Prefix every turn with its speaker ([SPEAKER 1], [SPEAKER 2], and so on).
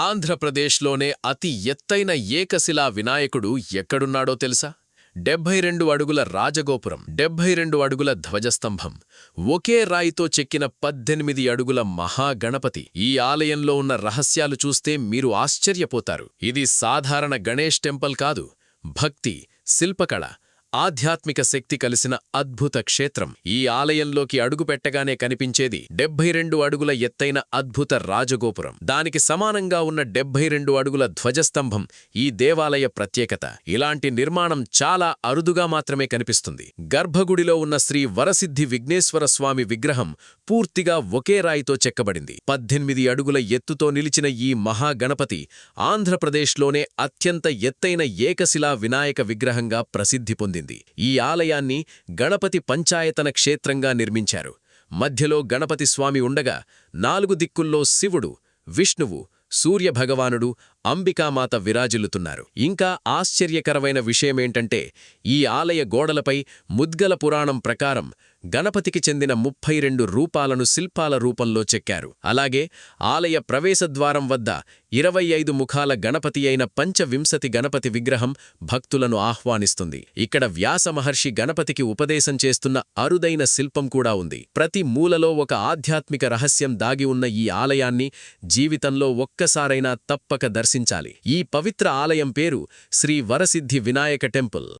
[SPEAKER 1] ఆంధ్రప్రదేశ్లోనే అతి ఎత్తైన ఏకశిలా వినాయకుడు ఎక్కడున్నాడో తెలుసా? 72 అడుగుల రాజగోపురం, 72 అడుగుల ధ్వజస్తంభం, ఒకే రాయితో చెక్కిన 18 అడుగుల మహాగణపతి. ఈ ఆలయంలో ఉన్న రహస్యాలు చూస్తే మీరు ఆశ్చర్యపోతారు. ఇది సాధారణ గణేష్ టెంపుల్ కాదు. భక్తి, శిల్పకళ, ఆధ్యాత్మిక శక్తి కలిసిన అద్భుత క్షేత్రం. ఈ ఆలయంలోకి అడుగుపెట్టగానే కనిపించేది 72 అడుగుల ఎత్తైన అద్భుత రాజగోపురం. దానికి సమానంగా ఉన్న 72 అడుగుల ధ్వజస్తంభం ఈ దేవాలయ ప్రత్యేకత. ఇలాంటి నిర్మాణం చాలా అరుదుగా మాత్రమే కనిపిస్తుంది. గర్భగుడిలో ఉన్న శ్రీ వరసిద్ధి విఘ్నేశ్వర స్వామి విగ్రహం పూర్తిగా ఒకే రాయితో చెక్కబడింది. 18 అడుగుల ఎత్తుతో నిలిచిన ఈ మహాగణపతి ఆంధ్రప్రదేశ్లోనే అత్యంత ఎత్తైన ఏకశిలా వినాయక విగ్రహంగా ప్రసిద్ధి పొందింది. ఈ ఆలయాన్ని గణపతి పంచాయతన క్షేత్రంగా నిర్మించారు. మధ్యలో గణపతి స్వామి ఉండగా 4 దిక్కుల్లో శివుడు, విష్ణువు, సూర్యభగవానుడు, అంబికామాత విరాజిల్లుతున్నారు. ఇంకా ఆశ్చర్యకరమైన విషయమేంటంటే ఈ ఆలయ గోడలపై ముద్గల పురాణం ప్రకారం గణపతికి చెందిన 32 రూపాలను శిల్పాల రూపంలో చెక్కారు. అలాగే ఆలయ ప్రవేశద్వారం వద్ద 25 ముఖాల గణపతి అయిన పంచవింశతి గణపతి విగ్రహం భక్తులను ఆహ్వానిస్తుంది. ఇక్కడ వ్యాస మహర్షి గణపతికి ఉపదేశం చేస్తున్న అరుదైన శిల్పం కూడా ఉంది. ప్రతి మూలలో ఒక ఆధ్యాత్మిక రహస్యం దాగి ఉన్న ఈ ఆలయాన్ని జీవితంలో ఒక్కసారైనా తప్పక దర్శించాలి. ఈ పవిత్ర ఆలయం పేరు శ్రీ వరసిద్ధి వినాయక టెంపుల్.